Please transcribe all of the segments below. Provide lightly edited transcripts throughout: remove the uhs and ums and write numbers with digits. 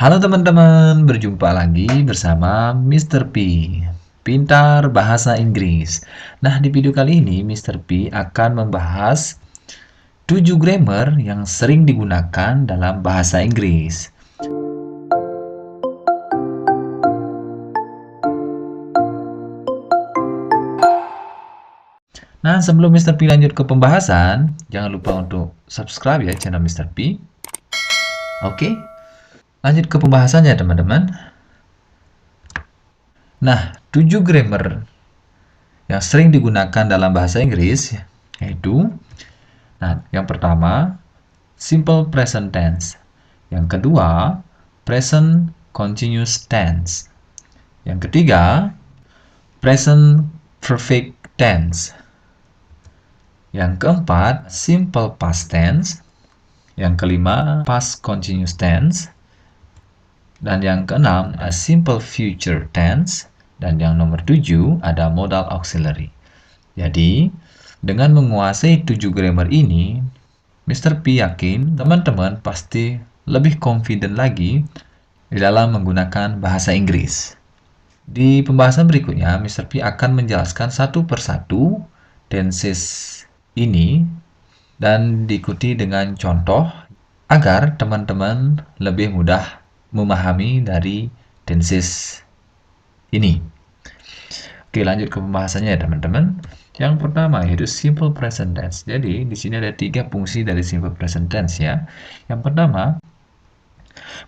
Halo teman-teman, berjumpa lagi bersama Mr. P, Pintar Bahasa Inggris. Nah, di video kali ini Mr. P akan membahas 7 grammar yang sering digunakan dalam bahasa Inggris. Nah, sebelum Mr. P lanjut ke pembahasan, jangan lupa untuk subscribe ya channel Mr. P. Oke, lanjut ke pembahasannya teman-teman. Nah, 7 grammar yang sering digunakan dalam bahasa Inggris yaitu, nah, yang pertama, simple present tense. Yang kedua, present continuous tense. Yang ketiga, present perfect tense. Yang keempat, simple past tense. Yang kelima, past continuous tense. Dan yang keenam, simple future tense. Dan yang nomor 7, ada modal auxiliary. Jadi, dengan menguasai 7 grammar ini, Mr. P yakin teman-teman pasti lebih confident lagi di dalam menggunakan bahasa Inggris. Di pembahasan berikutnya, Mr. P akan menjelaskan satu persatu tenses ini dan diikuti dengan contoh agar teman-teman lebih mudah memahami dari tenses ini. Oke, lanjut ke pembahasannya ya teman-teman. Yang pertama yaitu simple present tense. Jadi di sini ada 3 fungsi dari simple present tense ya. Yang pertama,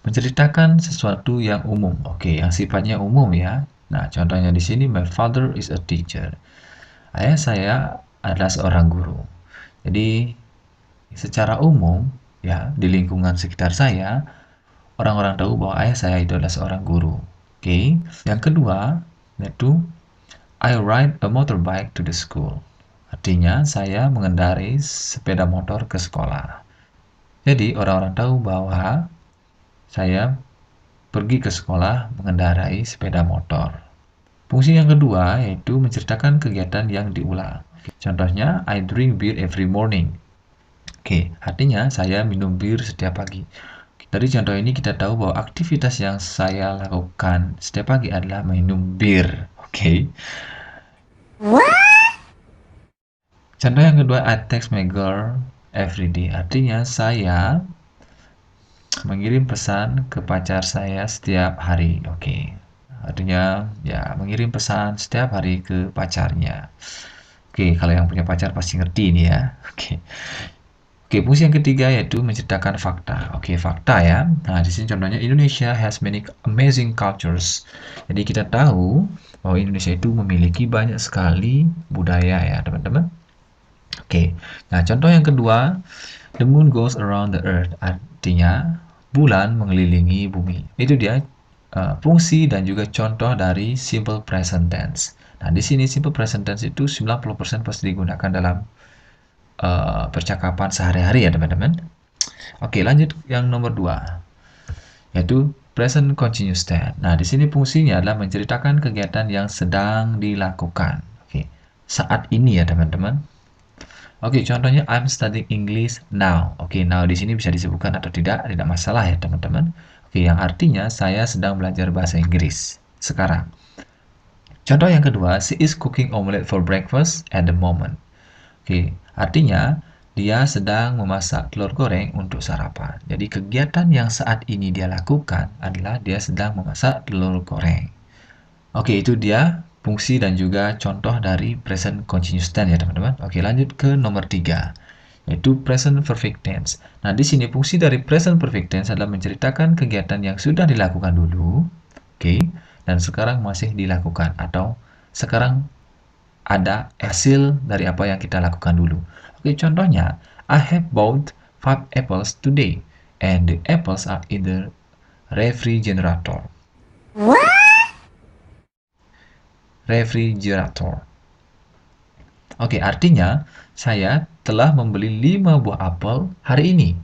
menceritakan sesuatu yang umum. Oke, yang sifatnya umum ya. Nah, contohnya di sini, my father is a teacher. Ayah saya adalah seorang guru. Jadi secara umum ya, di lingkungan sekitar saya, orang-orang tahu bahwa ayah saya itu adalah seorang guru. Oke. Yang kedua yaitu I ride a motorbike to the school. Artinya, saya mengendarai sepeda motor ke sekolah. Jadi, orang-orang tahu bahwa saya pergi ke sekolah mengendarai sepeda motor. Fungsi yang kedua yaitu menceritakan kegiatan yang diulang. Contohnya, I drink beer every morning. Oke, artinya saya minum bir setiap pagi. Dari contoh ini kita tahu bahwa aktivitas yang saya lakukan setiap pagi adalah minum bir. Oke. Contoh yang kedua, I text my girl every day. Artinya saya mengirim pesan ke pacar saya setiap hari. Oke. Artinya ya mengirim pesan setiap hari ke pacarnya. Oke, kalau yang punya pacar pasti ngerti ini ya. Oke. Oke, fungsi yang ketiga yaitu menceritakan fakta. Oke, fakta ya. Nah, di sini contohnya Indonesia has many amazing cultures. Jadi kita tahu bahwa Indonesia itu memiliki banyak sekali budaya ya, teman-teman. Oke. Nah, contoh yang kedua, the moon goes around the earth. Artinya bulan mengelilingi bumi. Itu dia fungsi dan juga contoh dari simple present tense. Nah, di sini simple present tense itu 90% pasti digunakan dalam percakapan sehari-hari ya teman-teman. Oke, lanjut yang nomor 2 yaitu present continuous tense. Nah, di sini fungsinya adalah menceritakan kegiatan yang sedang dilakukan. Oke, saat ini ya teman-teman. Oke, contohnya I'm studying English now. Oke, now di sini bisa disebutkan atau tidak masalah ya teman-teman. Oke, yang artinya saya sedang belajar bahasa Inggris sekarang. Contoh yang kedua, she is cooking omelette for breakfast at the moment. Oke, artinya dia sedang memasak telur goreng untuk sarapan. Jadi kegiatan yang saat ini dia lakukan adalah dia sedang memasak telur goreng. Oke, itu dia fungsi dan juga contoh dari present continuous tense ya teman-teman. Oke, lanjut ke nomor 3 yaitu present perfect tense. Nah, di sini fungsi dari present perfect tense adalah menceritakan kegiatan yang sudah dilakukan dulu, oke, dan sekarang masih dilakukan atau sekarang ada hasil dari apa yang kita lakukan dulu. Oke, contohnya, I have bought 5 apples today and the apples are in the refrigerator. Refrigerator. Oke, artinya saya telah membeli 5 buah apel hari ini.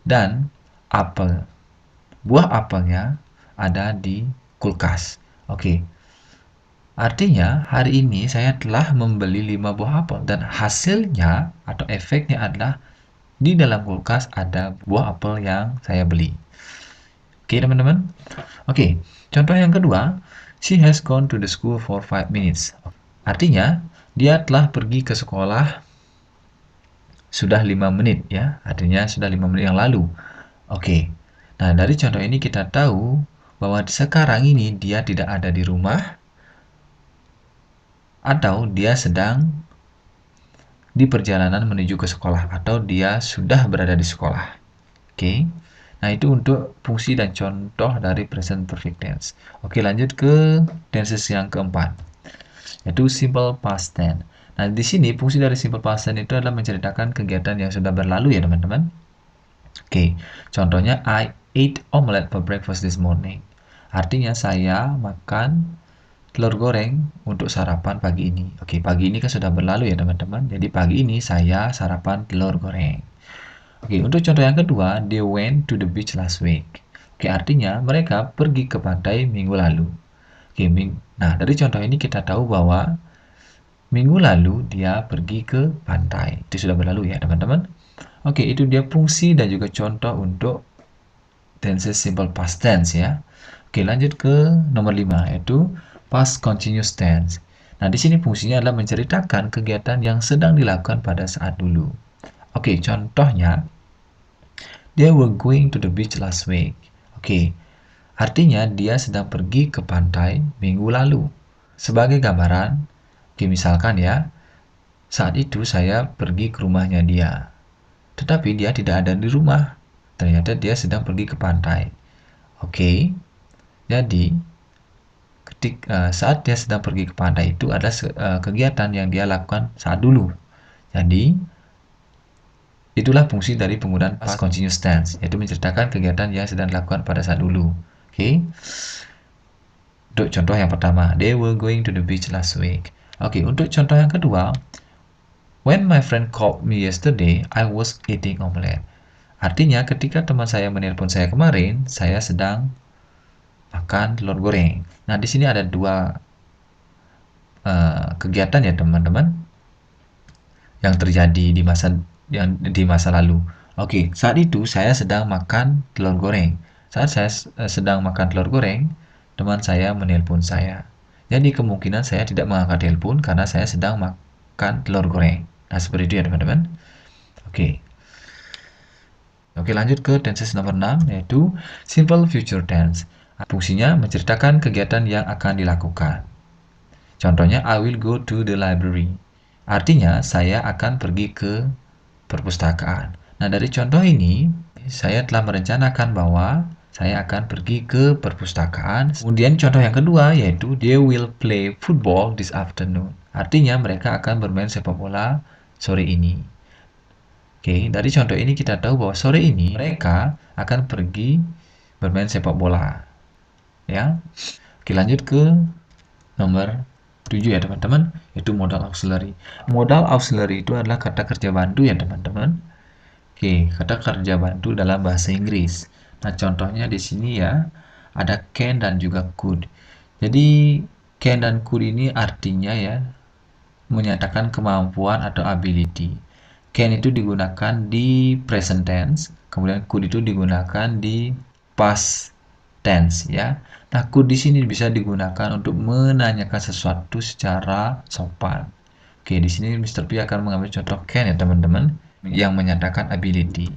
Dan buah apelnya ada di kulkas. Oke. Artinya, hari ini saya telah membeli 5 buah apel dan hasilnya atau efeknya adalah di dalam kulkas ada buah apel yang saya beli. Oke, teman-teman. Oke, contoh yang kedua, she has gone to the school for 5 minutes. Artinya, dia telah pergi ke sekolah sudah 5 menit ya. Artinya sudah 5 menit yang lalu. Oke. Nah, dari contoh ini kita tahu bahwa sekarang ini dia tidak ada di rumah atau dia sedang di perjalanan menuju ke sekolah atau dia sudah berada di sekolah. Oke. Nah, itu untuk fungsi dan contoh dari present perfect tense. Oke, lanjut ke tenses yang keempat, yaitu simple past tense. Nah, di sini fungsi dari simple past tense itu adalah menceritakan kegiatan yang sudah berlalu ya, teman-teman. Oke, contohnya I ate omelette for breakfast this morning. Artinya saya makan telur goreng untuk sarapan pagi ini. Oke, pagi ini kan sudah berlalu ya, teman-teman. Jadi pagi ini saya sarapan telur goreng. Oke, untuk contoh yang kedua, they went to the beach last week. Oke, artinya mereka pergi ke pantai minggu lalu. Oke, nah dari contoh ini kita tahu bahwa minggu lalu dia pergi ke pantai. Itu sudah berlalu ya, teman-teman. Oke, itu dia fungsi dan juga contoh untuk tenses simple past tense ya. Oke, lanjut ke nomor 5, yaitu past continuous tense. Nah, di sini fungsinya adalah menceritakan kegiatan yang sedang dilakukan pada saat dulu. Oke, contohnya, they were going to the beach last week. Oke, artinya dia sedang pergi ke pantai minggu lalu. Sebagai gambaran, oke, misalkan ya, saat itu saya pergi ke rumahnya dia. Tetapi dia tidak ada di rumah. Ternyata dia sedang pergi ke pantai. Oke, jadi saat dia sedang pergi ke pantai itu adalah kegiatan yang dia lakukan saat dulu. Jadi, itulah fungsi dari penggunaan past continuous tense, yaitu menceritakan kegiatan yang sedang dilakukan pada saat dulu. Oke. Untuk contoh yang pertama, they were going to the beach last week. Oke, untuk contoh yang kedua, when my friend called me yesterday, I was eating omelette. Artinya, ketika teman saya menelpon saya kemarin, saya sedang makan telur goreng. Nah, di sini ada dua kegiatan ya, teman-teman, yang terjadi di masa lalu. Oke, saat itu saya sedang makan telur goreng. Saat saya sedang makan telur goreng, teman saya menelpon saya. Jadi kemungkinan saya tidak mengangkat telepon karena saya sedang makan telur goreng. Nah, seperti itu ya, teman-teman. Oke. Oke, lanjut ke tenses nomor 6, yaitu simple future tense. Fungsinya menceritakan kegiatan yang akan dilakukan. Contohnya, I will go to the library. Artinya, saya akan pergi ke perpustakaan. Nah, dari contoh ini, saya telah merencanakan bahwa saya akan pergi ke perpustakaan. Kemudian contoh yang kedua, yaitu they will play football this afternoon. Artinya, mereka akan bermain sepak bola sore ini. Oke, dari contoh ini kita tahu bahwa sore ini mereka akan pergi bermain sepak bola. Ya. Oke, lanjut ke nomor 7 ya, teman-teman, yaitu modal auxiliary. Modal auxiliary itu adalah kata kerja bantu ya, teman-teman. Oke, kata kerja bantu dalam bahasa Inggris. Nah, contohnya di sini ya, ada can dan juga could. Jadi, can dan could ini artinya ya, menyatakan kemampuan atau ability. Can itu digunakan di present tense, kemudian could itu digunakan di past tense ya. Nah, could di sini bisa digunakan untuk menanyakan sesuatu secara sopan. Oke, di sini Mr. P akan mengambil contoh can ya, teman-teman, yang menyatakan ability.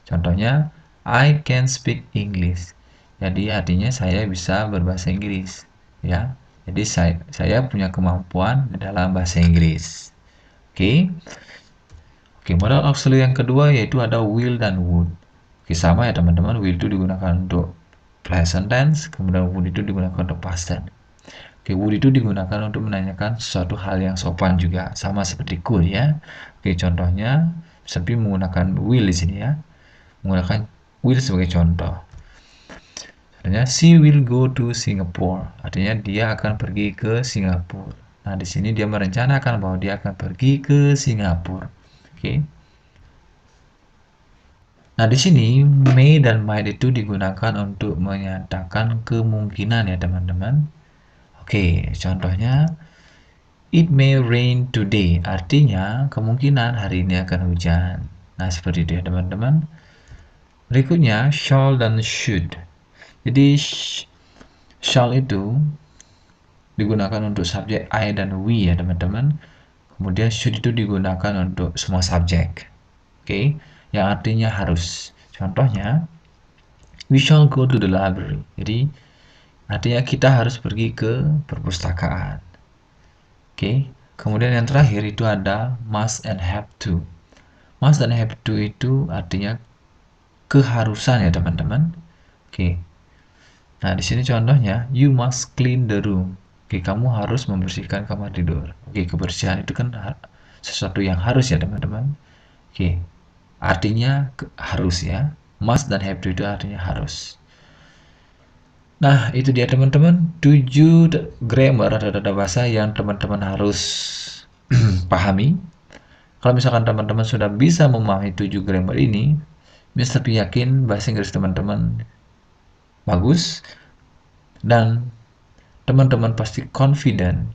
Contohnya, I can speak English. Jadi artinya saya bisa berbahasa Inggris ya. Jadi saya punya kemampuan dalam bahasa Inggris. Oke. Oke, modal auxiliary yang kedua yaitu ada will dan would. Oke, sama ya, teman-teman. Will itu digunakan untuk present tense, kemudian would itu digunakan untuk past tense. Oke, would itu digunakan untuk menanyakan sesuatu hal yang sopan juga, sama seperti could ya. Oke, contohnya seperti menggunakan will di sini ya. Menggunakan will sebagai contoh. Artinya she will go to Singapore. Artinya dia akan pergi ke Singapura. Nah, di sini dia merencanakan bahwa dia akan pergi ke Singapura. Oke. Nah, di sini may dan might itu digunakan untuk menyatakan kemungkinan ya, teman-teman. Oke, contohnya it may rain today. Artinya kemungkinan hari ini akan hujan. Nah, seperti itu ya, teman-teman. Berikutnya shall dan should. Jadi shall itu digunakan untuk subjek I dan we ya teman-teman. Kemudian should itu digunakan untuk semua subjek. Oke, yang artinya harus. Contohnya, we shall go to the library. Jadi artinya kita harus pergi ke perpustakaan. Oke, kemudian yang terakhir itu ada must and have to. Must and have to itu artinya keharusan ya teman-teman. Oke. Nah, di sini contohnya you must clean the room. Oke, kamu harus membersihkan kamar tidur. Oke, kebersihan itu kan sesuatu yang harus ya teman-teman. Oke. Artinya harus ya. Must dan have to itu artinya harus. Nah, itu dia teman-teman 7 grammar atau tata bahasa yang teman-teman harus pahami. Kalau misalkan teman-teman sudah bisa memahami 7 grammar ini, Mr. P yakin bahasa Inggris teman-teman bagus dan teman-teman pasti confident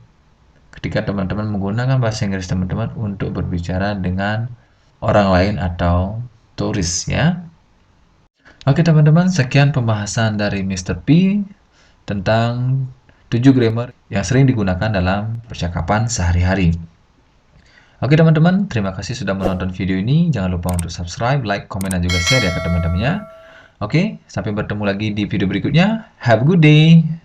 ketika teman-teman menggunakan bahasa Inggris teman-teman untuk berbicara dengan orang lain atau turis ya. Oke teman-teman, sekian pembahasan dari Mr. P tentang 7 grammar yang sering digunakan dalam percakapan sehari-hari. Oke teman-teman, terima kasih sudah menonton video ini. Jangan lupa untuk subscribe, like, komen, dan juga share ya ke teman-temannya. Oke, sampai bertemu lagi di video berikutnya. Have a good day!